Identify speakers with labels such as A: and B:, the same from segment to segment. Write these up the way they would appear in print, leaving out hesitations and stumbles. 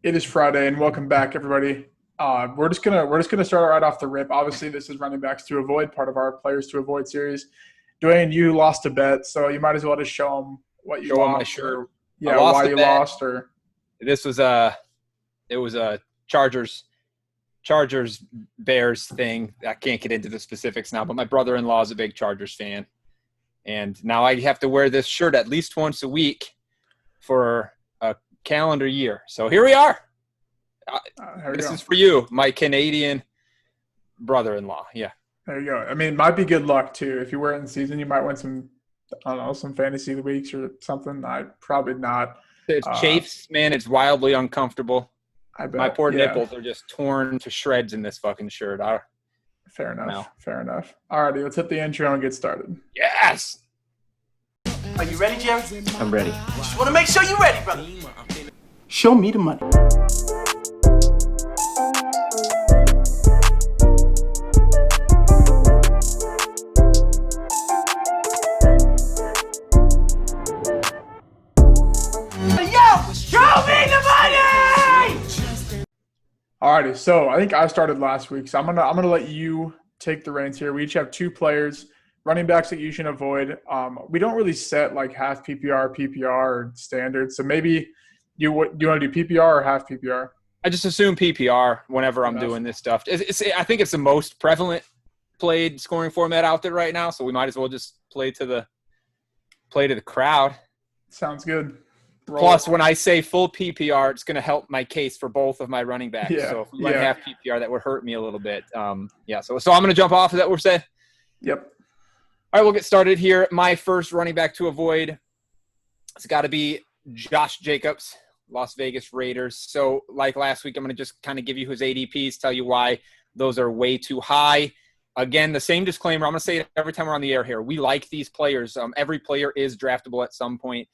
A: It is Friday, and welcome back, everybody. We're just gonna start right off the rip. Obviously, this is running backs to avoid, part of our players to avoid series. Dwayne, you lost a bet, so you might as well just show them what you
B: Show them
A: lost.
B: my shirt.
A: Yeah,
B: I lost
A: why
B: the
A: you
B: bet.
A: lost, or
B: This was it was a Chargers Bears thing. I can't get into the specifics now, but my brother-in-law is a big Chargers fan, and now I have to wear this shirt at least once a week for a calendar year. So here we are. This is for you, my Canadian brother-in-law. Yeah.
A: There you go. I mean, it might be good luck too. If you wear it in season, you might win some, I don't know, some fantasy weeks or something. I probably not.
B: It chafes, man. It's wildly uncomfortable.
A: I bet.
B: My poor nipples are just torn to shreds in this fucking shirt.
A: Fair enough.
B: No.
A: Fair enough. Alrighty, let's hit the intro and get started.
B: Yes.
C: Are you ready, Jerry?
B: I'm ready.
C: Just want to make sure you're ready, brother. Show me the money. Yo, show me the money!
A: Alrighty, so I think I started last week, so I'm gonna let you take the reins here. We each have two players, running backs that you should avoid. We don't really set like half PPR, PPR, or standard. So maybe do you want to do PPR or half PPR?
B: I just assume PPR whenever I'm doing this stuff. I think it's the most prevalent played scoring format out there right now, so we might as well just play to the crowd.
A: Sounds good. Roll.
B: Plus, when I say full PPR, it's going to help my case for both of my running backs.
A: Yeah,
B: so if we went half PPR, that would hurt me a little bit. So I'm going to jump off. Is that what we're saying?
A: Yep.
B: All right, we'll get started here. My first running back to avoid, it's got to be Josh Jacobs, Las Vegas Raiders. So like last week, I'm going to just kind of give you his ADPs, tell you why those are way too high. Again, the same disclaimer. I'm going to say it every time we're on the air here. We like these players. Every player is draftable at some point.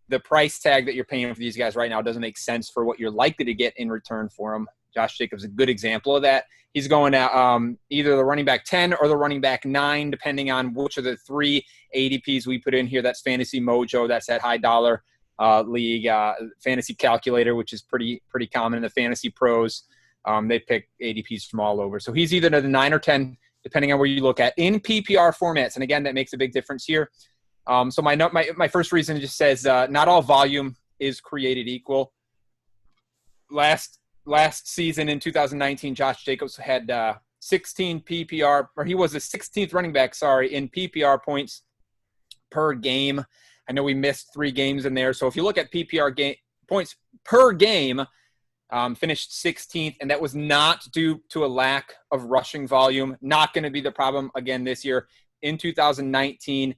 B: The price tag that you're paying for these guys right now doesn't make sense for what you're likely to get in return for them. Josh Jacobs is a good example of that. He's going to either the running back 10 or the running back 9, depending on which of the three ADPs we put in here. That's Fantasy Mojo. That's that high dollar league. Fantasy Calculator, which is pretty common in the Fantasy Pros. They pick ADPs from all over. So he's either the 9 or 10, depending on where you look at, in PPR formats. And again, that makes a big difference here. So my first reason just says not all volume is created equal. Last season in 2019, Josh Jacobs had 16 PPR, or he was the 16th running back, in PPR points per game. I know we missed 3 games in there. So if you look at PPR points per game, finished 16th, and that was not due to a lack of rushing volume. Not going to be the problem again this year. In 2019,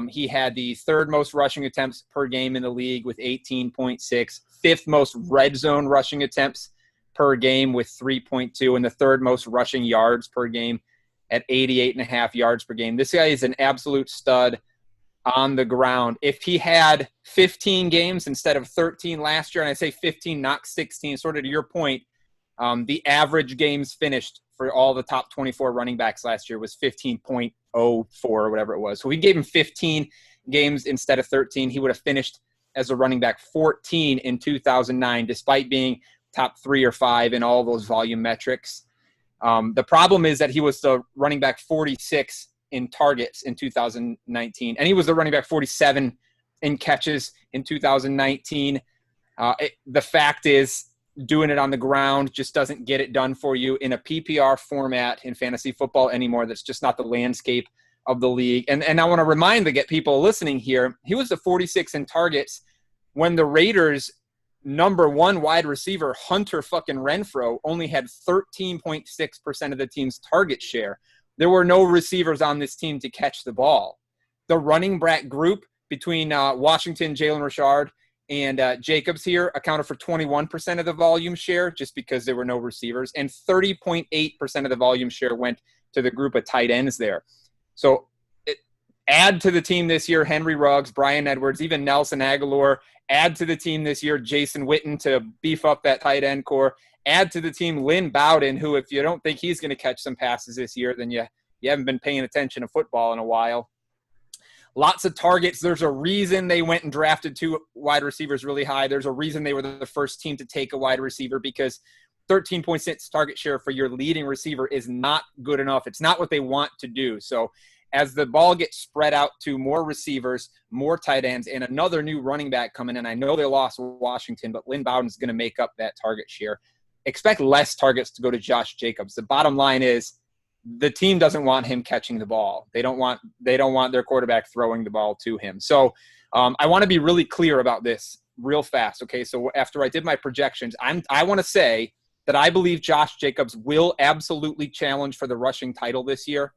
B: he had the 3rd most rushing attempts per game in the league with 18.6, 5th most red zone rushing attempts per game with 3.2, and the 3rd most rushing yards per game at 88.5 yards per game. This guy is an absolute stud on the ground. If he had 15 games instead of 13 last year, and I say 15, not 16, sort of to your point, the average games finished for all the top 24 running backs last year was 15.04 or whatever it was. So we gave him 15 games instead of 13. He would have finished as a running back 14 in 2009, despite being top 3 or 5 in all those volume metrics. The problem is that he was the running back 46 in targets in 2019, and he was the running back 47 in catches in 2019. The fact is, doing it on the ground just doesn't get it done for you in a PPR format in fantasy football anymore. That's just not the landscape of the league. And I want to remind people listening here, he was the 46 in targets when the Raiders' number 1 wide receiver, Hunter fucking Renfrow, only had 13.6% of the team's target share. There were no receivers on this team to catch the ball. The running back group between Washington, Jalen Richard, and Jacobs here accounted for 21% of the volume share just because there were no receivers, and 30.8% of the volume share went to the group of tight ends there. So add to the team this year Henry Ruggs, Bryan Edwards, even Nelson Aguilar. Add to the team this year Jason Witten to beef up that tight end core. Add to the team Lynn Bowden, who if you don't think he's going to catch some passes this year, then you haven't been paying attention to football in a while. lots of targets. There's a reason they went and drafted 2 wide receivers really high. There's a reason they were the first team to take a wide receiver, because 13.6 target share for your leading receiver is not good enough. It's not what they want to do. So as the ball gets spread out to more receivers, more tight ends, and another new running back coming in, I know they lost Washington, but Lynn Bowden's going to make up that target share. Expect less targets to go to Josh Jacobs. The bottom line is the team doesn't want him catching the ball. They don't want their quarterback throwing the ball to him. So I want to be really clear about this real fast. Okay, so after I did my projections, I want to say that I believe Josh Jacobs will absolutely challenge for the rushing title this year.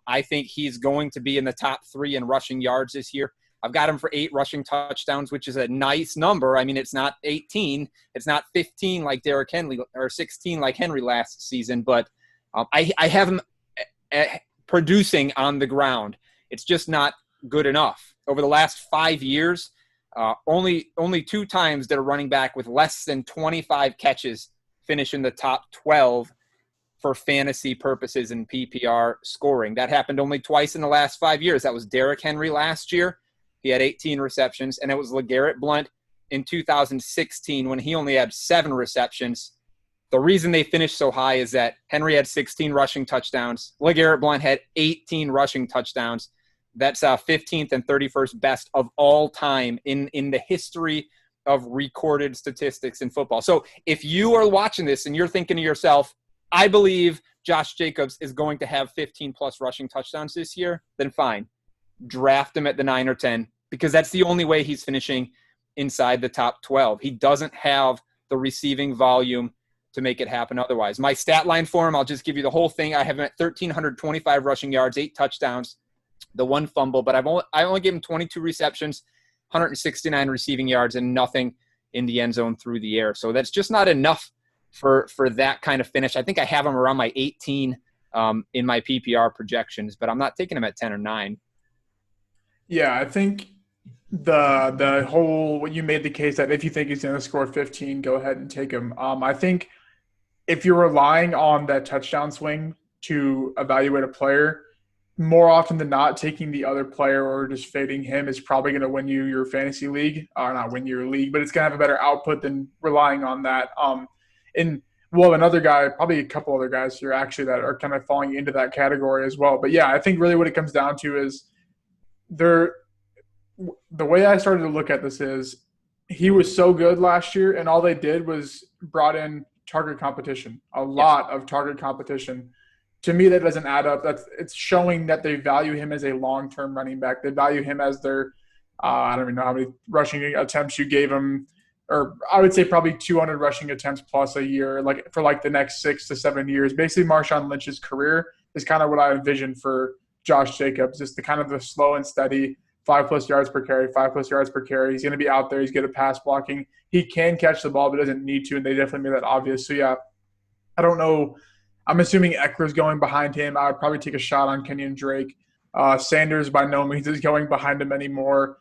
B: I think he's going to be in the top 3 in rushing yards this year. I've got him for 8 rushing touchdowns, which is a nice number. I mean, it's not 18. It's not 15 like Derrick Henry or 16 like Henry last season, but I have him producing on the ground. It's just not good enough. Over the last 5 years, only 2 times did a running back with less than 25 catches finish in the top 12 for fantasy purposes in PPR scoring. That happened only twice in the last 5 years. That was Derrick Henry last year. He had 18 receptions, and it was LeGarrette Blount in 2016 when he only had 7 receptions. The reason they finished so high is that Henry had 16 rushing touchdowns. LeGarrette Blount had 18 rushing touchdowns. That's 15th and 31st best of all time in the history of recorded statistics in football. So if you are watching this and you're thinking to yourself, I believe Josh Jacobs is going to have 15-plus rushing touchdowns this year, then fine. Draft him at the 9 or 10, because that's the only way he's finishing inside the top 12. He doesn't have the receiving volume to make it happen otherwise. My stat line for him, I'll just give you the whole thing. I have him at 1,325 rushing yards, 8 touchdowns, the 1 fumble, but I only gave him 22 receptions, 169 receiving yards, and nothing in the end zone through the air. So that's just not enough for that kind of finish. I think I have him around my 18 in my PPR projections, but I'm not taking him at 10 or 9.
A: Yeah, I think the whole, when you made the case that if you think he's going to score 15, go ahead and take him. I think if you're relying on that touchdown swing to evaluate a player, more often than not, taking the other player or just fading him is probably going to win you your fantasy league, or not win your league, but it's going to have a better output than relying on that. And well, another guy, probably a couple other guys here actually that are kind of falling into that category as well. But yeah, I think really what it comes down to is the way I started to look at this is he was so good last year, and all they did was brought in target competition, a lot of target competition. To me, that doesn't add up. It's showing that they value him as a long-term running back. They value him as their I don't even know how many rushing attempts you gave him, or I would say probably 200 rushing attempts plus a year, like for like the next 6 to 7 years. Basically, Marshawn Lynch's career is kind of what I envision for Josh Jacobs, just the kind of the slow and steady 5+ yards per carry, 5+ yards per carry. He's going to be out there. He's good at pass blocking. He can catch the ball, but doesn't need to, and they definitely made that obvious. So, yeah, I don't know. I'm assuming Eckler's going behind him. I would probably take a shot on Kenyon Drake. Sanders by no means is going behind him anymore.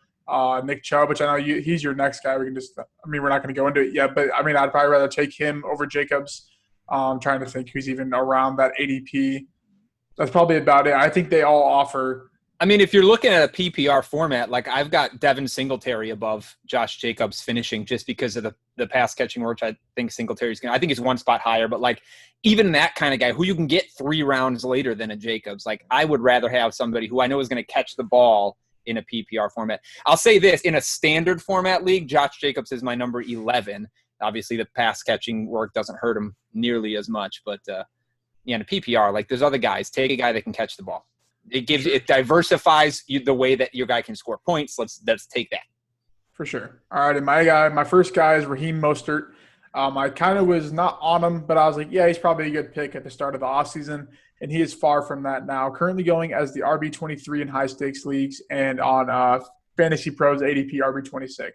A: Nick Chubb, which I know he's your next guy. We can just – I mean, we're not going to go into it yet, but, I mean, I'd probably rather take him over Jacobs. I'm trying to think who's even around that ADP. That's probably about it. I think they all offer –
B: I mean, if you're looking at a PPR format, like I've got Devin Singletary above Josh Jacobs finishing just because of the pass catching work. I think Singletary's going to – I think he's one spot higher. But, like, even that kind of guy who you can get 3 rounds later than a Jacobs, like I would rather have somebody who I know is going to catch the ball in a PPR format. I'll say this. In a standard format league, Josh Jacobs is my number 11. Obviously, the pass catching work doesn't hurt him nearly as much. But, in a PPR, like there's other guys. Take a guy that can catch the ball. It diversifies the way that your guy can score points. Let's take that.
A: For sure. All right, and my first guy is Raheem Mostert. I kind of was not on him, but I was like, yeah, he's probably a good pick at the start of the offseason, and he is far from that now. Currently going as the RB23 in high-stakes leagues and on Fantasy Pros ADP RB26.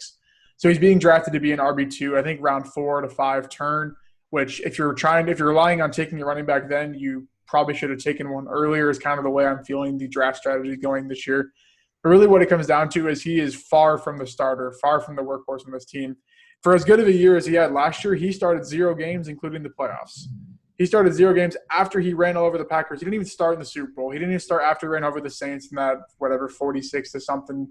A: So he's being drafted to be an RB2, I think round 4 to 5 turn, which if you're relying on taking a running back then, you probably should have taken one earlier is kind of the way I'm feeling the draft strategy going this year. But really what it comes down to is he is far from the starter, far from the workhorse on this team. For as good of a year as he had last year, he started 0 games, including the playoffs. He started 0 games after he ran all over the Packers. He didn't even start in the Super Bowl. He didn't even start after he ran over the Saints in that, 46 to something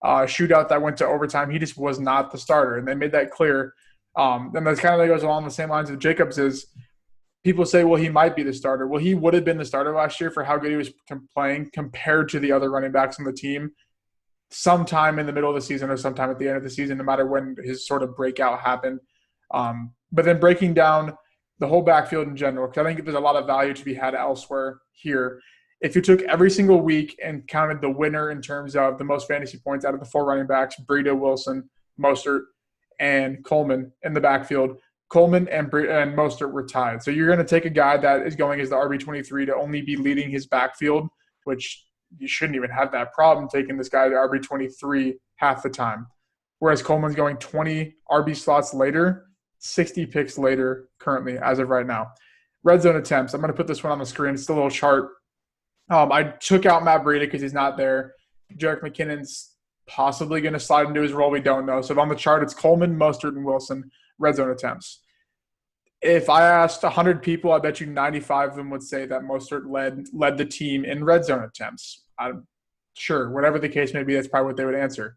A: shootout that went to overtime. He just was not the starter, and they made that clear. And that's kind of goes along the same lines of Jacobs is people say, well, he might be the starter. Well, he would have been the starter last year for how good he was playing compared to the other running backs on the team sometime in the middle of the season or sometime at the end of the season, no matter when his sort of breakout happened. But then breaking down the whole backfield in general, because I think there's a lot of value to be had elsewhere here. If you took every single week and counted the winner in terms of the most fantasy points out of the 4 running backs, Breida, Wilson, Mostert, and Coleman in the backfield, Coleman and Mostert were tied. So you're going to take a guy that is going as the RB23 to only be leading his backfield, which you shouldn't even have that problem taking this guy to RB23 half the time. Whereas Coleman's going 20 RB slots later, 60 picks later currently as of right now. Red zone attempts. I'm going to put this one on the screen. It's a little chart. I took out Matt Breida because he's not there. Jerick McKinnon's possibly going to slide into his role. We don't know. So on the chart, it's Coleman, Mostert, and Wilson, red zone attempts. If I asked 100 people, I bet you 95 of them would say that Mostert led the team in red zone attempts. I'm sure, whatever the case may be, that's probably what they would answer.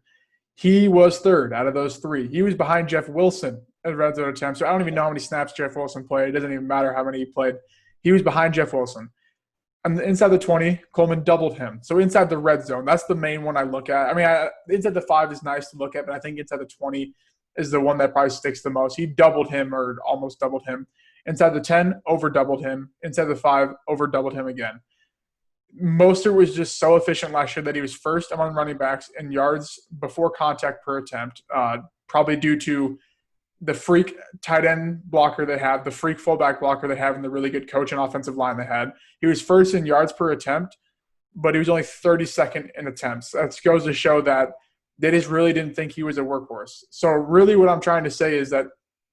A: He was third out of those 3. He was behind Jeff Wilson in red zone attempts. So I don't even know how many snaps Jeff Wilson played. It doesn't even matter how many he played. He was behind Jeff Wilson. And inside the 20, Coleman doubled him. So inside the red zone, that's the main one I look at. I mean, inside the 5 is nice to look at, but I think inside the 20 is the one that probably sticks the most. He doubled him or almost doubled him. Inside the 10, over doubled him. Inside the 5, over doubled him again. Mostert was just so efficient last year that he was first among running backs in yards before contact per attempt, probably due to the freak tight end blocker they have, the freak fullback blocker they have, and the really good coach and offensive line they had. He was first in yards per attempt, but he was only 32nd in attempts. That goes to show that they just really didn't think he was a workhorse. So really what I'm trying to say is that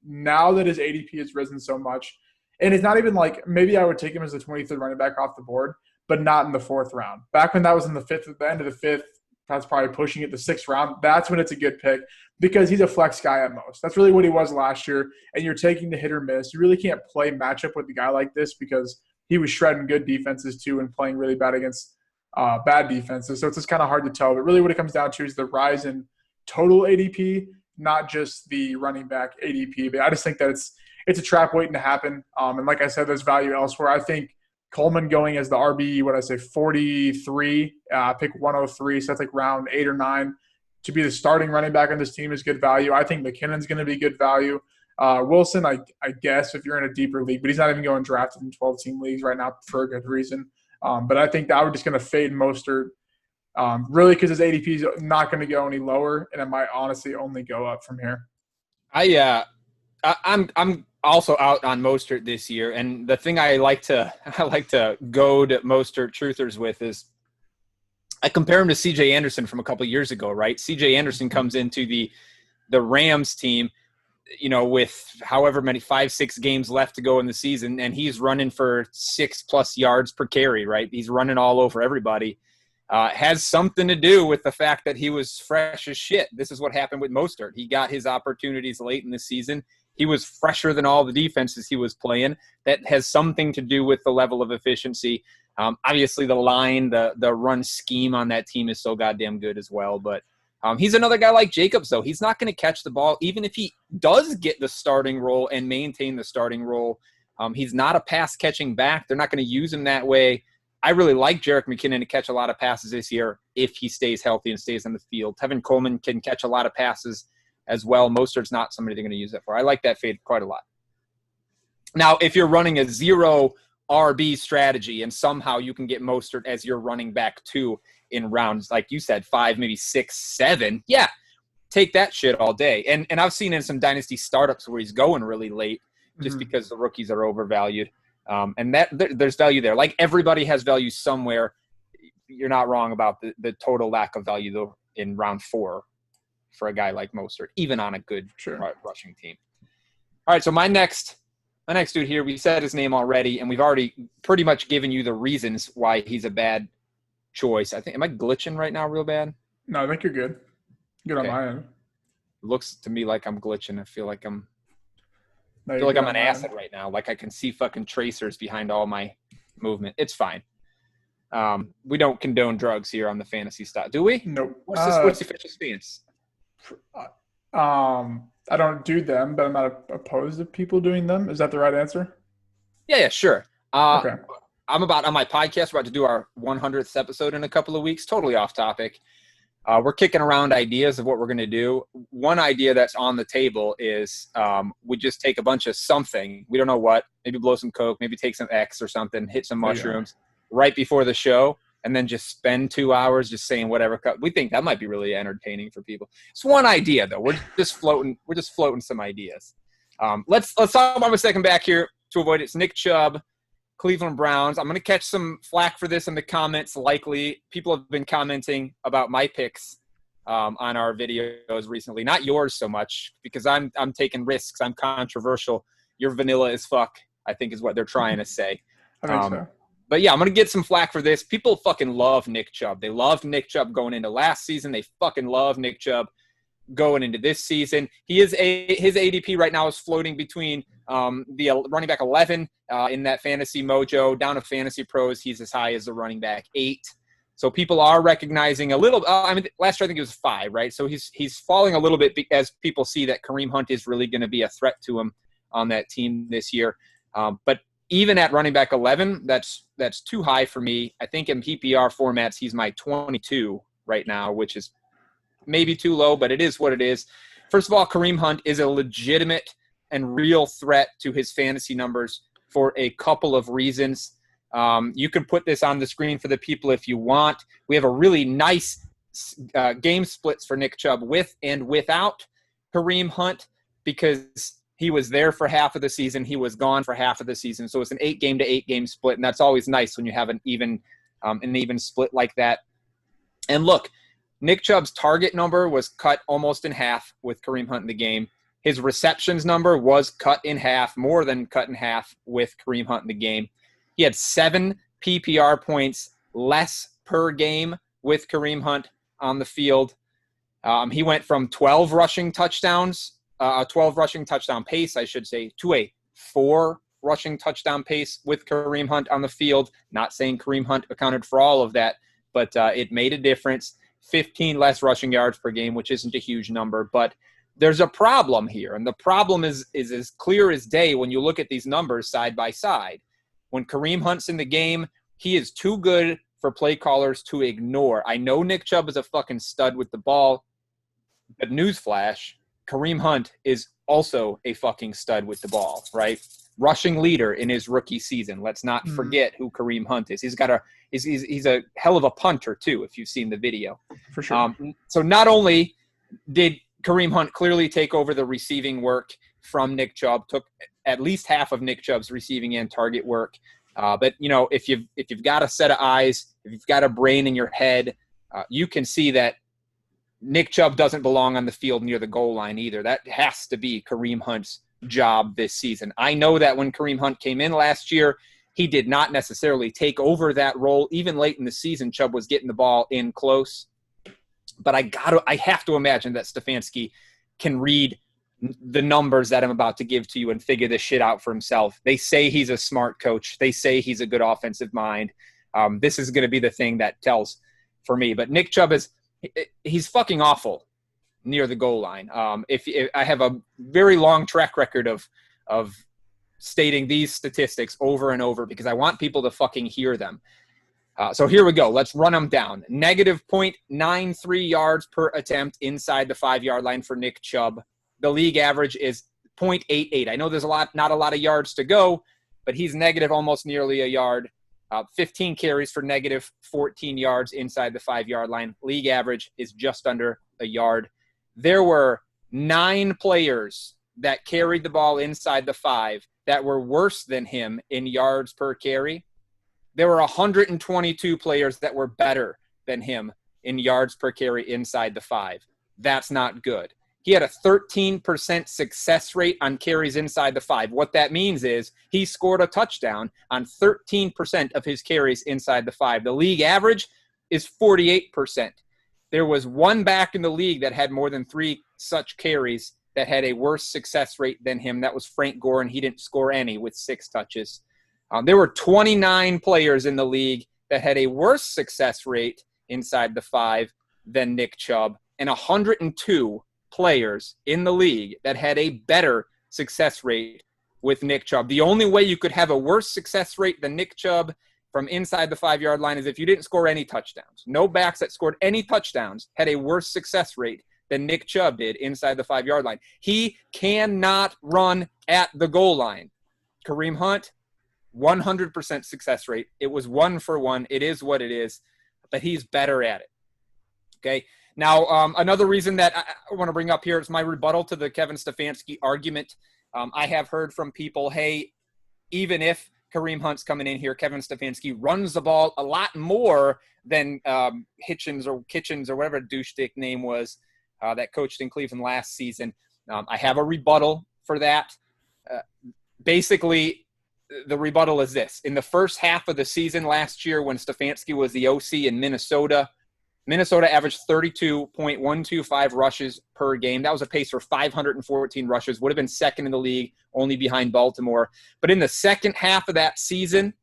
A: now that his ADP has risen so much, and it's not even like maybe I would take him as the 23rd running back off the board, but not in the 4th round. Back when that was in the 5th, at the end of the 5th, that's probably pushing it the 6th round. That's when it's a good pick because he's a flex guy at most. That's really what he was last year, and you're taking the hit or miss. You really can't play matchup with a guy like this because he was shredding good defenses too and playing really bad against bad defenses. So it's just kind of hard to tell. But really what it comes down to is the rise in total ADP, not just the running back ADP. But I just think that it's a trap waiting to happen. And like I said, there's value elsewhere. I think Coleman going as the RB, 43, pick 103, so that's like round 8 or 9, to be the starting running back on this team is good value. I think McKinnon's going to be good value. Wilson, I guess, if you're in a deeper league, but he's not even going drafted in 12-team leagues right now for a good reason. But I think that I'm just going to fade Mostert, really because his ADP is not going to go any lower, and it might honestly only go up from here.
B: I'm also out on Mostert this year, and the thing I like to goad Mostert truthers with is I compare him to C.J. Anderson from a couple of years ago, right? C.J. Anderson comes into the Rams team, with however many 5-6 games left to go in the season, and he's running for 6+ yards per carry, right? He's running all over everybody. Has something to do with the fact that he was fresh as shit. This is what happened with Mostert. He got his opportunities late in the season. He was fresher than all the defenses he was playing. That has something to do with the level of efficiency. Obviously, the line, the run scheme on that team is so goddamn good as well. But he's another guy like Jacobs, though. He's not going to catch the ball. Even if he does get the starting role and maintain the starting role, he's not a pass-catching back. They're not going to use him that way. I really like Jerick McKinnon to catch a lot of passes this year if he stays healthy and stays on the field. Tevin Coleman can catch a lot of passes as well. Mostert's not somebody they're going to use that for. I like that fade quite a lot. Now, if you're running a 0 RB strategy and somehow you can get Mostert as your running back 2 in rounds, like you said, 5, maybe 6, 7, yeah, take that shit all day. And I've seen in some dynasty startups where he's going really late just because the rookies are overvalued. And there's value there. Like everybody has value somewhere. You're not wrong about the total lack of value though in round 4 for a guy like Mostert, even on a good rushing team. All right, so my next dude here, we said his name already, and we've already pretty much given you the reasons why he's a bad choice. Am I glitching right now real bad?
A: No, I think you're good. Good okay. On my end.
B: Looks to me like I'm glitching. I feel like I'm
A: No,
B: I
A: you're
B: feel like
A: good
B: I'm
A: on
B: on
A: mine.
B: acid right now. Like I can see fucking tracers behind all my movement. It's fine. We don't condone drugs here on the fantasy stuff, do we?
A: Nope.
B: What's the official stance?
A: I don't do them, but I'm not opposed to people doing them. Is that the right answer?
B: Yeah, sure.
A: Okay.
B: I'm on my podcast. We're about to do our 100th episode in a couple of weeks. Totally off topic. We're kicking around ideas of what we're going to do. One idea that's on the table is we just take a bunch of something. We don't know what. Maybe blow some coke. Maybe take some X or something. Hit some mushrooms right before the show, and then just spend 2 hours just saying whatever. We think that might be really entertaining for people. It's one idea though. We're just floating some ideas. Let's talk about my second back here to avoid it. It's Nick Chubb, Cleveland Browns. I'm going to catch some flack for this in the comments. Likely, people have been commenting about my picks on our videos recently. Not yours so much, because I'm taking risks. I'm controversial. You're vanilla as fuck, I think is what they're trying to say.
A: I think so.
B: But yeah, I'm going to get some flack for this. People fucking love Nick Chubb. They loved Nick Chubb going into last season. They fucking love Nick Chubb going into this season. His ADP right now is floating between the running back 11 in that fantasy mojo down to fantasy pros. He's as high as the running back 8. So people are recognizing a little. Last year I think it was 5, right? So he's falling a little bit as people see that Kareem Hunt is really going to be a threat to him on that team this year. But even at running back 11, that's too high for me. I think in PPR formats he's my 22 right now, which is maybe too low, but it is what it is. First of all, Kareem Hunt is a legitimate and real threat to his fantasy numbers for a couple of reasons. You can put this on the screen for the people if you want. We have a really nice game splits for Nick Chubb with and without Kareem Hunt, because he was there for half of the season. He was gone for half of the season. So it's an 8-game to 8-game split, and that's always nice when you have an even split like that. And look, Nick Chubb's target number was cut almost in half with Kareem Hunt in the game. His receptions number was cut in half, more than cut in half with Kareem Hunt in the game. He had 7 PPR points less per game with Kareem Hunt on the field. He went from 12 rushing touchdown pace, I should say, to a 4 rushing touchdown pace with Kareem Hunt on the field. Not saying Kareem Hunt accounted for all of that, but it made a difference. 15 less rushing yards per game, which isn't a huge number, but there's a problem here. And the problem is as clear as day when you look at these numbers side by side. When Kareem Hunt's in the game, he is too good for play callers to ignore. I know Nick Chubb is a fucking stud with the ball, but newsflash, Kareem Hunt is also a fucking stud with the ball, right? Rushing leader in his rookie season. Let's not forget who Kareem Hunt is. He's a hell of a punter too, if you've seen the video.
A: For sure.
B: So not only did Kareem Hunt clearly take over the receiving work from Nick Chubb, took at least half of Nick Chubb's receiving and target work. But if you've got a set of eyes, if you've got a brain in your head, you can see that Nick Chubb doesn't belong on the field near the goal line either. That has to be Kareem Hunt's job this season. I know that when Kareem Hunt came in last year, he did not necessarily take over that role. Even late in the season, Chubb was getting the ball in close. But I have to imagine that Stefanski can read the numbers that I'm about to give to you and figure this shit out for himself. They say he's a smart coach. They say he's a good offensive mind. This is going to be the thing that tells for me. But Nick Chubb he's fucking awful near the goal line. If I have a very long track record of stating these statistics over and over because I want people to fucking hear them. So here we go. Let's run them down. Negative 0.93 yards per attempt inside the 5-yard line for Nick Chubb. The league average is 0.88. I know there's not a lot of yards to go, but he's negative almost nearly a yard. 15 carries for negative 14 yards inside the 5-yard line. League average is just under a yard. There were 9 players that carried the ball inside the 5 that were worse than him in yards per carry. There were 122 players that were better than him in yards per carry inside the 5. That's not good. He had a 13% success rate on carries inside the 5. What that means is he scored a touchdown on 13% of his carries inside the 5. The league average is 48%. There was one back in the league that had more than 3 such carries that had a worse success rate than him. That was Frank Gore, and he didn't score any with 6 touches. There were 29 players in the league that had a worse success rate inside the 5 than Nick Chubb, and 102 players in the league that had a better success rate with Nick Chubb. The only way you could have a worse success rate than Nick Chubb from inside the 5-yard line is if you didn't score any touchdowns. No backs that scored any touchdowns had a worse success rate than Nick Chubb did inside the 5-yard line. He cannot run at the goal line. Kareem Hunt, 100% success rate. It was 1 for 1. It is what it is, but he's better at it. Okay. Now, another reason that I want to bring up here is my rebuttal to the Kevin Stefanski argument. I have heard from people, hey, even if Kareem Hunt's coming in here, Kevin Stefanski runs the ball a lot more than Hitchens or Kitchens or whatever douche dick name was that coached in Cleveland last season. I have a rebuttal for that. Basically, the rebuttal is this. In the first half of the season last year when Stefanski was the OC in Minnesota averaged 32.125 rushes per game. That was a pace for 514 rushes, would have been second in the league, only behind Baltimore. But in the second half of that season,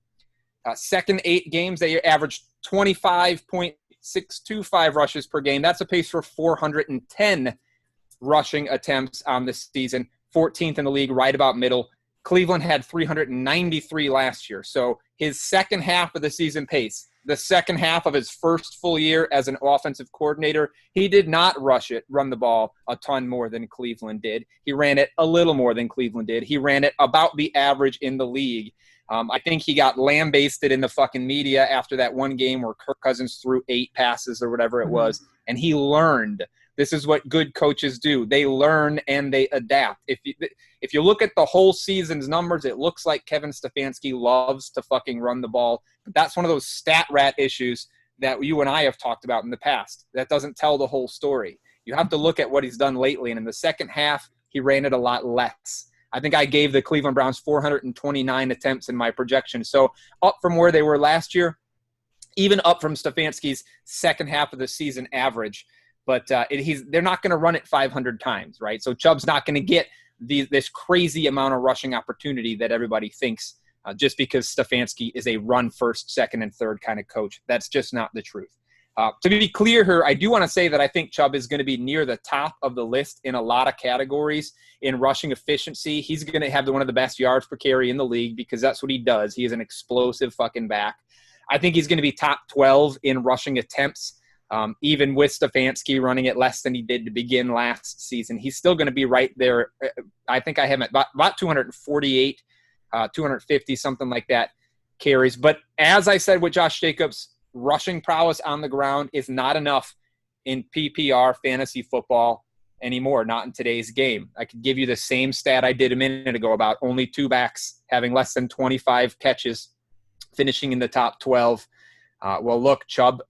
B: second 8 games, they averaged 25.625 rushes per game. That's a pace for 410 rushing attempts on this season, 14th in the league, right about middle. Cleveland had 393 last year. So his second half of the season pace, the second half of his first full year as an offensive coordinator, he did not run the ball a ton more than Cleveland did. He ran it a little more than Cleveland did. He ran it about the average in the league. I think he got lambasted in the fucking media after that one game where Kirk Cousins threw 8 passes or whatever it was, and he learned. This is what good coaches do. They learn and they adapt. If you look at the whole season's numbers, it looks like Kevin Stefanski loves to fucking run the ball. But that's one of those stat rat issues that you and I have talked about in the past. That doesn't tell the whole story. You have to look at what he's done lately. And in the second half, he ran it a lot less. I think I gave the Cleveland Browns 429 attempts in my projection. So up from where they were last year, even up from Stefanski's second half of the season average. But they're not going to run it 500 times, right? So Chubb's not going to get this crazy amount of rushing opportunity that everybody thinks just because Stefanski is a run first, second, and third kind of coach. That's just not the truth. To be clear here, I do want to say that I think Chubb is going to be near the top of the list in a lot of categories in rushing efficiency. He's going to have one of the best yards per carry in the league because that's what he does. He is an explosive fucking back. I think he's going to be top 12 in rushing attempts. Even with Stefanski running it less than he did to begin last season, he's still going to be right there. I think I have him at about 248, 250, something like that carries. But as I said with Josh Jacobs, rushing prowess on the ground is not enough in PPR fantasy football anymore, not in today's game. I could give you the same stat I did a minute ago about only 2 backs having less than 25 catches, finishing in the top 12. Well, look, Chubb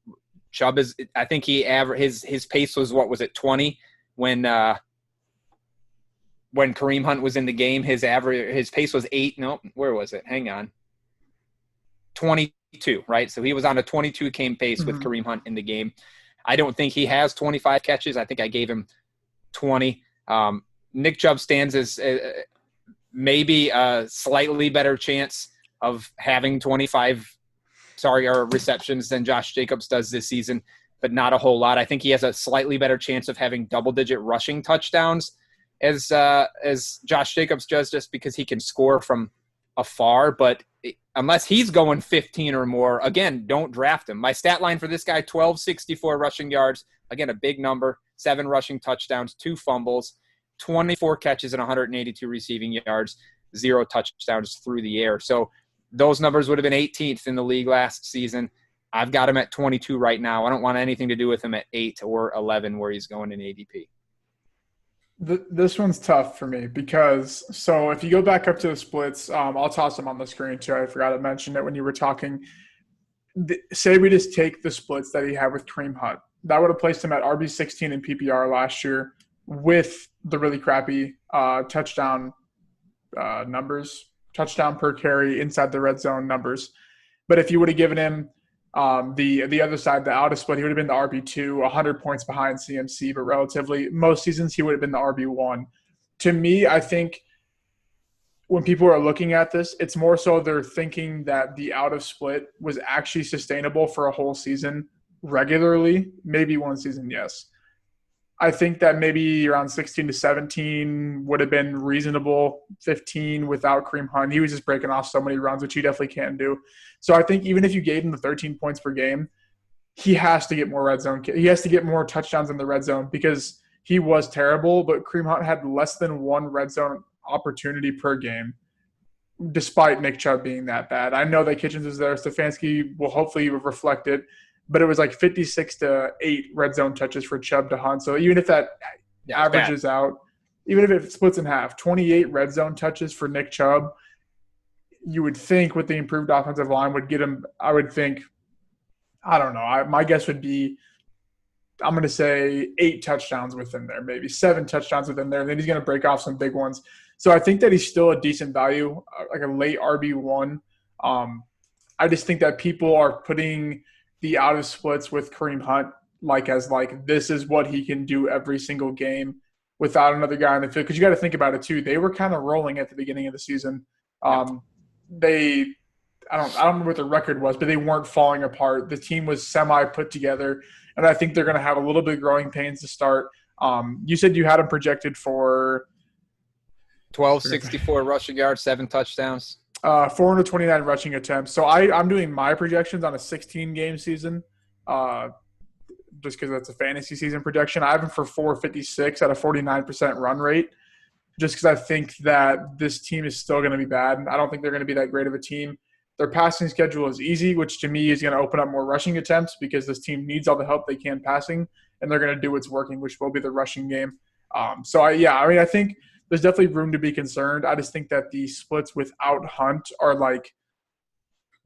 B: is, I think his pace was, 20 when Kareem Hunt was in the game. His pace was 8. No, where was it? Hang on. 22, right? So he was on a 22 game pace with Kareem Hunt in the game. I don't think he has 25 catches. I think I gave him 20. Nick Chubb stands as maybe a slightly better chance of having 25 receptions than Josh Jacobs does this season, but not a whole lot. I think he has a slightly better chance of having double-digit rushing touchdowns as Josh Jacobs does, just because he can score from afar. But unless he's going 15 or more, again, don't draft him. My stat line for this guy, 1,264 rushing yards. Again, a big number, 7 rushing touchdowns, 2 fumbles, 24 catches and 182 receiving yards, 0 touchdowns through the air. So those numbers would have been 18th in the league last season. I've got him at 22 right now. I don't want anything to do with him at 8 or 11 where he's going in ADP.
A: This one's tough for me because – so if you go back up to the splits, I'll toss them on the screen too. I forgot to mention it when you were talking. Say we just take the splits that he had with Kareem Hunt. That would have placed him at RB16 in PPR last year with the really crappy touchdown numbers. Touchdown per carry inside the red zone numbers. But if you would have given him the other side, the out of split, he would have been the RB2, 100 points behind CMC, but relatively most seasons he would have been the RB1. to me, I think when people are looking at this, it's more so they're thinking that the out of split was actually sustainable for a whole season regularly. Maybe one season, yes. I think that maybe around 16 to 17 would have been reasonable. 15 without Kareem Hunt. He was just breaking off so many runs, which he definitely can do. So I think even if you gave him the 13 points per game, he has to get more red zone. He has to get more touchdowns in the red zone because he was terrible, but Kareem Hunt had less than one red zone opportunity per game, despite Nick Chubb being that bad. I know that Kitchens was there. Stefanski will hopefully reflect it. But it was like 56 to 8 red zone touches for Chubb to Hunt. So even if that averages out, even if it splits in half, 28 red zone touches for Nick Chubb, you would think with the improved offensive line would get him, I would think, I don't know. My guess would be, I'm going to say 8 touchdowns within there, maybe 7 touchdowns within there. And then he's going to break off some big ones. So I think that he's still a decent value, like a late RB1. I just think that people are putting – the out of splits with Kareem Hunt, this is what he can do every single game without another guy in the field. Because you got to think about it too. They were kind of rolling at the beginning of the season. I don't remember what the record was, but they weren't falling apart. The team was semi put together, and I think they're going to have a little bit of growing pains to start. You said you had him projected for
B: 1,264 rushing yards, 7 touchdowns.
A: 429 rushing attempts. So I'm doing my projections on a 16-game season just because that's a fantasy season projection. I have him for 456 at a 49% run rate just because I think that this team is still going to be bad. I don't think they're going to be that great of a team. Their passing schedule is easy, which to me is going to open up more rushing attempts because this team needs all the help they can passing, and they're going to do what's working, which will be the rushing game. I think – there's definitely room to be concerned. I just think that the splits without Hunt are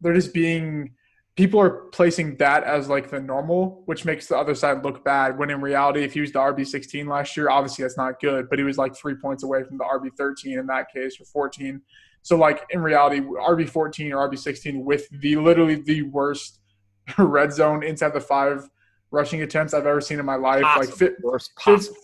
A: they're just being – people are placing that as the normal, which makes the other side look bad when in reality, if he was the RB16 last year, obviously that's not good, but he was 3 points away from the RB13 in that case or 14. So in reality, RB14 or RB16 with literally the worst red zone inside the 5 rushing attempts I've ever seen in my life.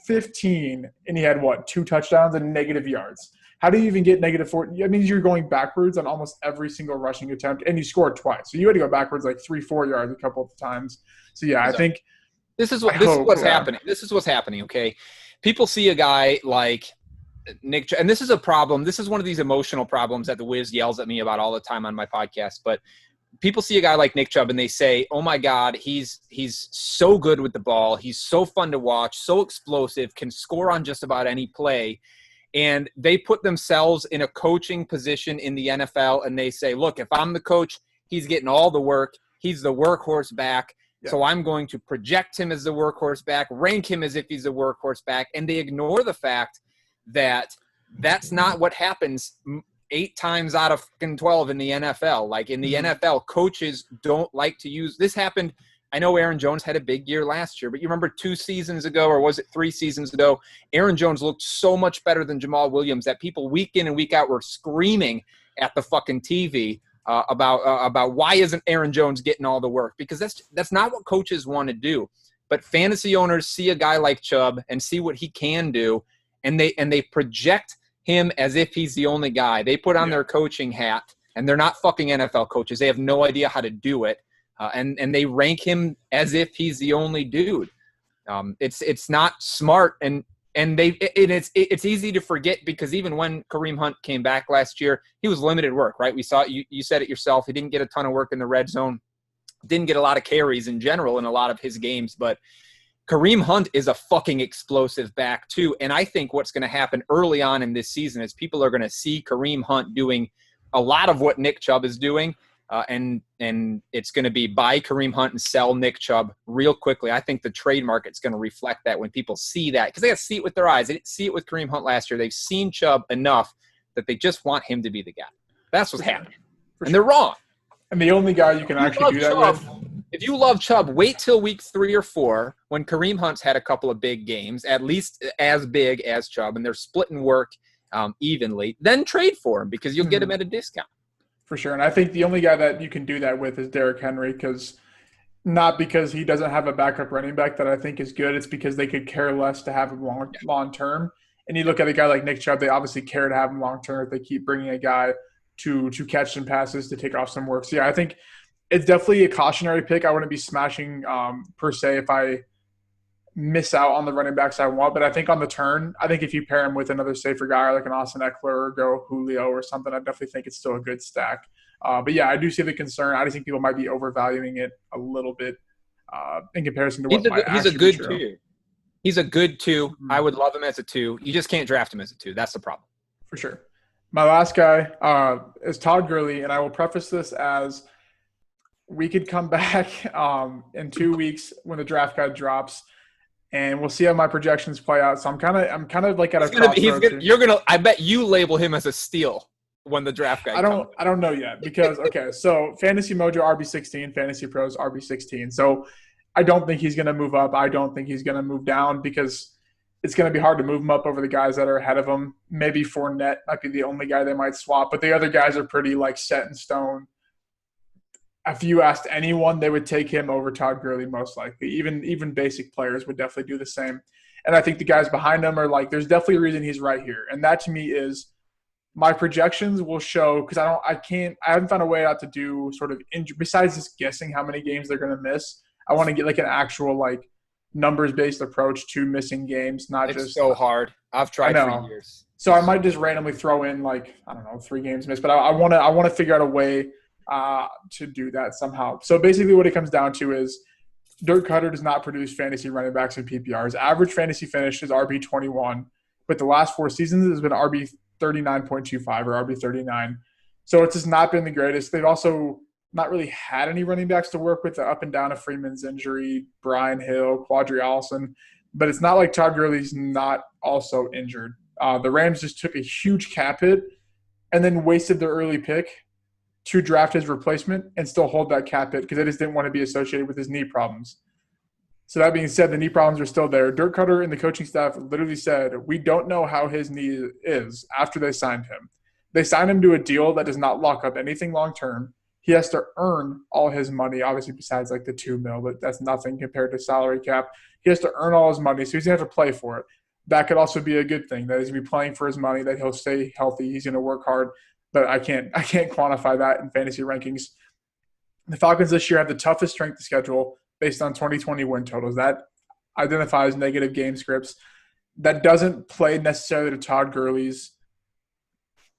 A: 15, and he had 2 touchdowns and negative yards. How do you even get -4? That means you're going backwards on almost every single rushing attempt, and you scored twice. So you had to go backwards 3-4 yards a couple of times. So yeah, I think
B: this is what's happening. This is what's happening. Okay, people see a guy like Nick, and this is a problem. This is one of these emotional problems that the Wiz yells at me about all the time on my podcast, but. People see a guy like Nick Chubb and they say, oh, my God, he's so good with the ball. He's so fun to watch, so explosive, can score on just about any play. And they put themselves in a coaching position in the NFL and they say, look, if I'm the coach, he's getting all the work. He's the workhorse back. Yeah. So I'm going to project him as the workhorse back, rank him as if he's a workhorse back. And they ignore the fact that that's not what happens 8 times out of 12 in the NFL. In the NFL, coaches don't like to use – this happened – I know Aaron Jones had a big year last year, but you remember 2 seasons ago, or was it 3 seasons ago, Aaron Jones looked so much better than Jamal Williams that people week in and week out were screaming at the fucking TV about why isn't Aaron Jones getting all the work? Because that's not what coaches want to do. But fantasy owners see a guy like Chubb and see what he can do, and they project – him as if he's the only guy. They put on their coaching hat, and they're not fucking NFL coaches. They have no idea how to do it, and they rank him as if he's the only dude. It's not smart, and it's easy to forget because even when Kareem Hunt came back last year, he was limited work, right? We saw you said it yourself. He didn't get a ton of work in the red zone, didn't get a lot of carries in general in a lot of his games, but Kareem Hunt is a fucking explosive back too. And I think what's going to happen early on in this season is people are going to see Kareem Hunt doing a lot of what Nick Chubb is doing. And it's going to be buy Kareem Hunt and sell Nick Chubb real quickly. I think the trade market's going to reflect that when people see that because they got to see it with their eyes. They didn't see it with Kareem Hunt last year. They've seen Chubb enough that they just want him to be the guy. That's what's happening. And they're wrong.
A: And the only guy you can actually do that with.
B: If you love Chubb, wait till week 3 or 4 when Kareem Hunt's had a couple of big games, at least as big as Chubb, and they're splitting work evenly. Then trade for him because you'll get him at a discount.
A: For sure. And I think the only guy that you can do that with is Derrick Henry not because he doesn't have a backup running back that I think is good. It's because they could care less to have him long term. And you look at a guy like Nick Chubb, they obviously care to have him long term if they keep bringing a guy to catch some passes, to take off some work. So, yeah, I think it's definitely a cautionary pick. I wouldn't be smashing per se if I miss out on the running backs I want. But I think on the turn, I think if you pair him with another safer guy like an Austin Eckler or go Julio or something, I definitely think it's still a good stack. But, yeah, I do see the concern. I just think people might be overvaluing it a little bit in comparison to what might actually be true.
B: Two. He's a good 2. I would love him as a 2. You just can't draft him as a 2. That's the problem.
A: For sure. My last guy is Todd Gurley, and I will preface this as we could come back in 2 weeks when the draft guide drops, and we'll see how my projections play out. So I'm kind of like at a crossroads.
B: I bet you label him as a steal when the draft guide comes.
A: I don't know yet because okay, so Fantasy Mojo RB16, Fantasy Pros RB16. So I don't think he's going to move up. I don't think he's going to move down because it's going to be hard to move him up over the guys that are ahead of him. Maybe Fournette might be the only guy they might swap, but the other guys are pretty like set in stone. If you asked anyone, they would take him over Todd Gurley most likely. Even basic players would definitely do the same. And I think the guys behind him are like, there's definitely a reason he's right here. And that to me is my projections will show, because I haven't found a way out to do sort of besides just guessing how many games they're going to miss. I want to get like an actual like numbers-based approach to missing games, not
B: it's
A: just
B: so hard. I've tried for years.
A: So I might just randomly throw in like, I don't know, 3 games missed, but I want to figure out a way to do that somehow. So basically what it comes down to is Dirk Cutter does not produce fantasy running backs in PPR. His average fantasy finish is RB21, but the last 4 seasons has been RB39.25 or RB39. So it's just not been the greatest. They've also not really had any running backs to work with, the up and down of Freeman's injury, Brian Hill, Quadri Allison. But it's not like Todd Gurley's not also injured. The Rams just took a huge cap hit and then wasted their early pick to draft his replacement and still hold that cap hit because they just didn't want to be associated with his knee problems. So that being said, the knee problems are still there. Dirk Cutter and the coaching staff literally said, we don't know how his knee is after they signed him. They signed him to a deal that does not lock up anything long-term. He has to earn all his money, obviously besides like the $2 million, but that's nothing compared to salary cap. He has to earn all his money, so he's going to have to play for it. That could also be a good thing, that he's going to be playing for his money, that he'll stay healthy, he's going to work hard. But I can't quantify that in fantasy rankings. The Falcons this year have the toughest strength of schedule based on 2020 win totals. That identifies negative game scripts. That doesn't play necessarily to Todd Gurley's,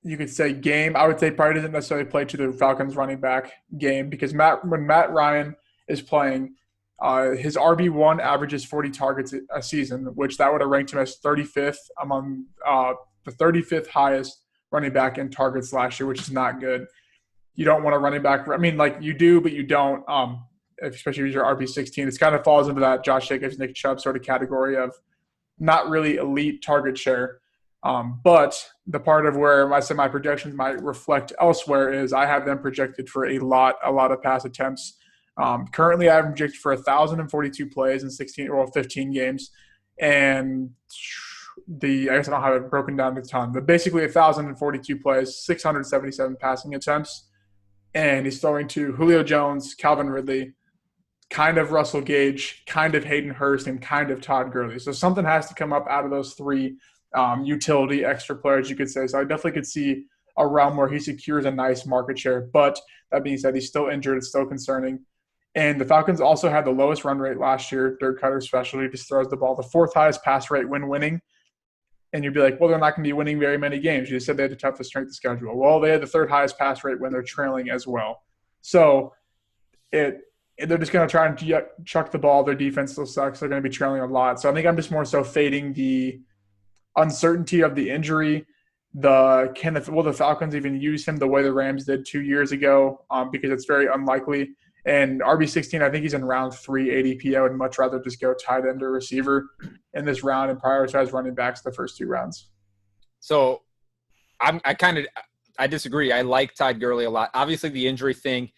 A: you could say, game. I would say probably doesn't necessarily play to the Falcons running back game because when Matt Ryan is playing, his RB1 averages 40 targets a season, which that would have ranked him as 35th among the 35th highest running back in targets last year, which is not good. You don't want a running back. I mean, like you do, but you don't, especially if you're RB16. It kind of falls into that Josh Jacobs, Nick Chubb sort of category of not really elite target share. But the part of where I said my projections might reflect elsewhere is I have them projected for a lot of pass attempts. Currently, I have them projected for 1,042 plays in 15 games. And I guess I don't have it broken down to a ton, but basically 1,042 plays, 677 passing attempts. And he's throwing to Julio Jones, Calvin Ridley, kind of Russell Gage, kind of Hayden Hurst, and kind of Todd Gurley. So something has to come up out of those 3 utility extra players, you could say. So I definitely could see a realm where he secures a nice market share. But that being said, he's still injured. It's still concerning. And the Falcons also had the lowest run rate last year. Dirk Cutter especially just throws the ball. The 4th highest pass rate when winning. And you'd be like, well, they're not going to be winning very many games. You just said they had the toughest strength of schedule. Well, they had the 3rd highest pass rate when they're trailing as well. So they're just going to try and chuck the ball. Their defense still sucks. They're going to be trailing a lot. So I think I'm just more so fading the uncertainty of the injury. Will the Falcons even use him the way the Rams did 2 years ago? Because it's very unlikely. And RB16, I think he's in round 3 ADP. I would much rather just go tight end or receiver in this round and prioritize running backs the first 2 rounds.
B: So I disagree. I like Todd Gurley a lot. Obviously, the injury thing.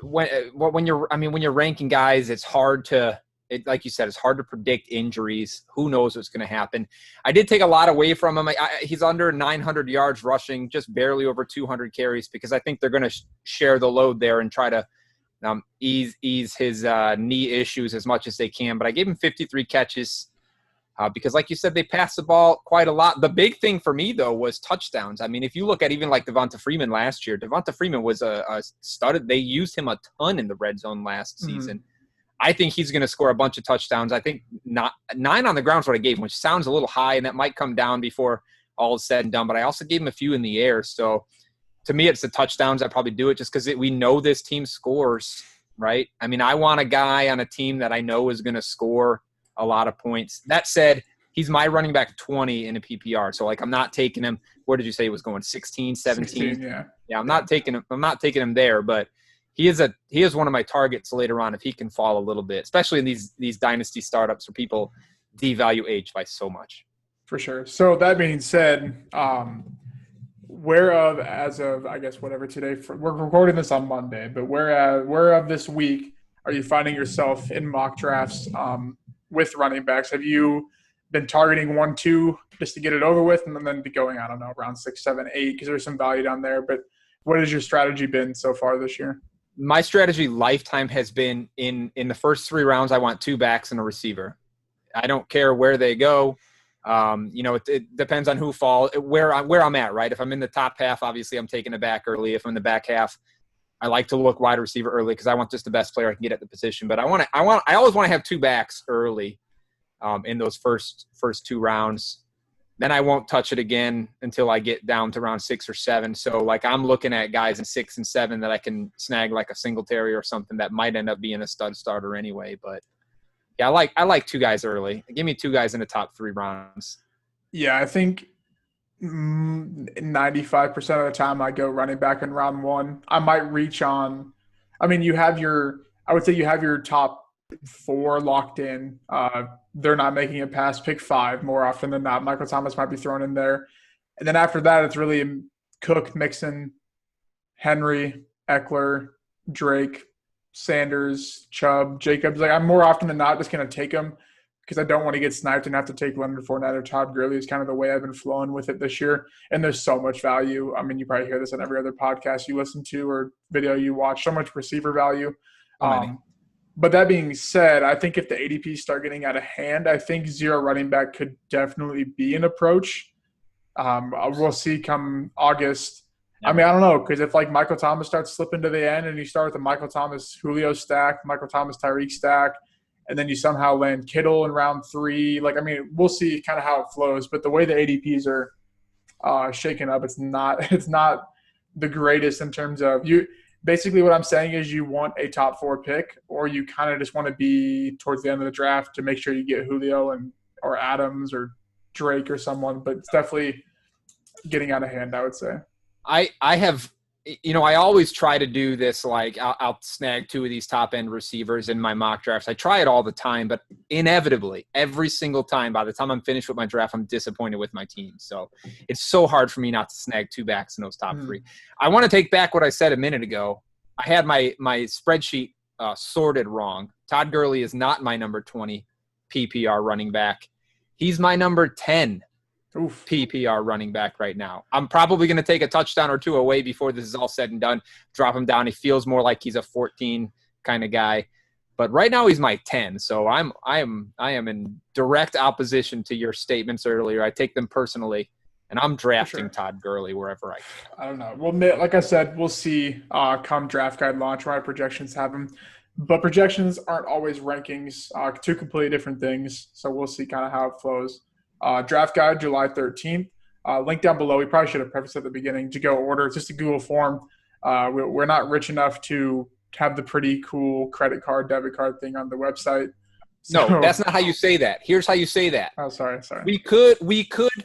B: When you're ranking guys, it's hard to. Like you said, it's hard to predict injuries. Who knows what's going to happen? I did take a lot away from him. He's under 900 yards rushing, just barely over 200 carries, because I think they're going to share the load there and try to ease his knee issues as much as they can. But I gave him 53 catches, because like you said, they pass the ball quite a lot. The big thing for me, though, was touchdowns. I mean, if you look at even like Devonta Freeman last year, Devonta Freeman was a stud. They used him a ton in the red zone last season. I think he's going to score a bunch of touchdowns. I think 9 on the ground is what I gave him, which sounds a little high, and that might come down before all is said and done. But I also gave him a few in the air. So to me, it's the touchdowns. I probably do it just because we know this team scores, right? I mean, I want a guy on a team that I know is going to score a lot of points. That said, he's my running back 20 in a PPR. So, like, I'm not taking him. Where did you say he was going? 16, 17?
A: 16,
B: yeah. I'm not taking him there, but he is one of my targets later on if he can fall a little bit, especially in these dynasty startups where people devalue age by so much.
A: For sure. So that being said, whereof as of, I guess, whatever today, we're recording this on Monday, but whereof this week are you finding yourself in mock drafts with running backs? Have you been targeting 1-2 just to get it over with and then be going, I don't know, around 6, 7, 8 because there's some value down there? But what has your strategy been so far this year?
B: My strategy lifetime has been in the first 3 rounds, I want 2 backs and a receiver. I don't care where they go. It depends on who falls, where I'm at, right? If I'm in the top half, obviously I'm taking a back early. If I'm in the back half, I like to look wide receiver early because I want just the best player I can get at the position. But I always want to have 2 backs early in those first 2 rounds. Then I won't touch it again until I get down to round 6 or 7. So, like, I'm looking at guys in 6 and 7 that I can snag like a Singletary or something that might end up being a stud starter anyway. But yeah, I like 2 guys early. Give me 2 guys in the top 3 rounds.
A: Yeah, I think 95% of the time I go running back in round 1. I might reach on. I mean, you have your top 4 locked in. They're not making a pass. Pick 5 more often than not. Michael Thomas might be thrown in there. And then after that, it's really Cook, Mixon, Henry, Eckler, Drake, Sanders, Chubb, Jacobs. Like, I'm more often than not just going to take them because I don't want to get sniped and have to take Leonard Fournette or Todd Gurley is kind of the way I've been flowing with it this year. And there's so much value. I mean, you probably hear this on every other podcast you listen to or video you watch, so much receiver value. But that being said, I think if the ADPs start getting out of hand, I think 0 running back could definitely be an approach. We'll see come August. I mean, I don't know, because if like Michael Thomas starts slipping to the end and you start with the Michael Thomas Julio stack, Michael Thomas Tyreek stack, and then you somehow land Kittle in round 3, like, I mean, we'll see kind of how it flows. But the way the ADPs are shaken up, it's not the greatest in terms of you. Basically, what I'm saying is you want a top 4 pick, or you kind of just want to be towards the end of the draft to make sure you get Julio or Adams or Drake or someone. But it's definitely getting out of hand, I would say.
B: I have, I always try to do this. Like, I'll snag 2 of these top end receivers in my mock drafts. I try it all the time, but inevitably, every single time, by the time I'm finished with my draft, I'm disappointed with my team. So it's so hard for me not to snag 2 backs in those top 3. I want to take back what I said a minute ago. I had my spreadsheet sorted wrong. Todd Gurley is not my number 20 PPR running back. He's my number 10 PPR running back right now. I'm probably going to take a touchdown or 2 away before this is all said and done. Drop him down. He feels more like he's a 14 kind of guy. But right now he's my 10. So I am in direct opposition to your statements earlier. I take them personally, and I'm drafting Todd Gurley wherever I can.
A: I don't know. Well, like I said, we'll see come draft guide launch where my projections have him. But projections aren't always rankings, 2 completely different things. So we'll see kind of how it flows. Draft guide, July 13th. Link down below. We probably should have prefaced at the beginning to go order. It's just a Google form. We're not rich enough to have the pretty cool credit card, debit card thing on the website.
B: So, no, that's not how you say that. Here's how you say that.
A: Oh, sorry.
B: We could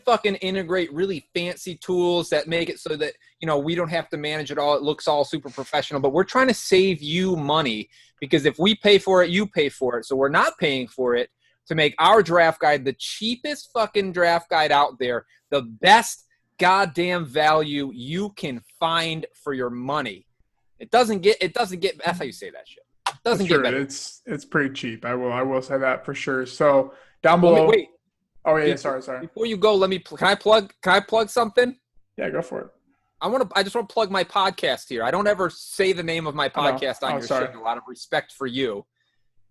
B: fucking integrate really fancy tools that make it so that, we don't have to manage it all. It looks all super professional, but we're trying to save you money because if we pay for it, you pay for it. So we're not paying for it to make our draft guide the cheapest fucking draft guide out there, the best goddamn value you can find for your money. It doesn't get that's how you say that shit. It doesn't get better.
A: It's pretty cheap. I will say that for sure. So down below.
B: Wait.
A: Oh yeah, sorry.
B: Before you go, can I plug something?
A: Yeah, go for it.
B: I just want to plug my podcast here. I don't ever say the name of my podcast on your show. A lot of respect for you.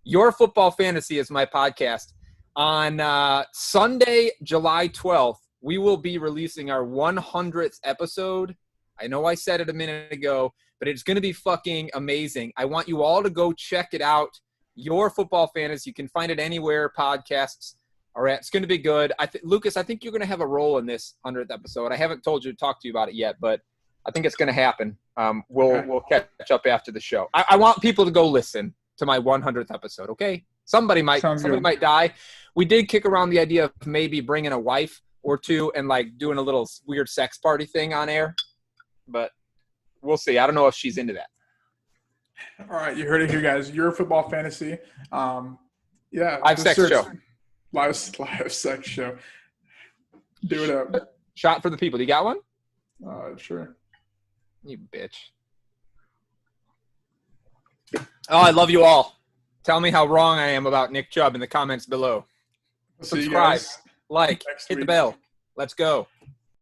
B: Your Football Fantasy is my podcast. On Sunday, July 12th, we will be releasing our 100th episode. I know I said it a minute ago, but it's going to be fucking amazing. I want you all to go check it out. Your Football Fantasy. You can find it anywhere podcasts are at. It's going to be good. Lucas, I think you're going to have a role in this 100th episode. I haven't told you to talk to you about it yet, but I think it's going to happen. We'll catch up after the show. I want people to go listen to my 100th episode, okay? Somebody might die. We did kick around the idea of maybe bringing a wife or two and like doing a little weird sex party thing on air, but we'll see. I don't know if she's into that.
A: All right, you heard it here, guys. Your Football Fantasy.
B: Live sex show.
A: Live sex show. Do it up.
B: Shot for the people. You got one?
A: Sure.
B: You bitch. Oh, I love you all. Tell me how wrong I am about Nick Chubb in the comments below.
A: See you
B: Subscribe,
A: guys
B: like, hit the bell. Let's go.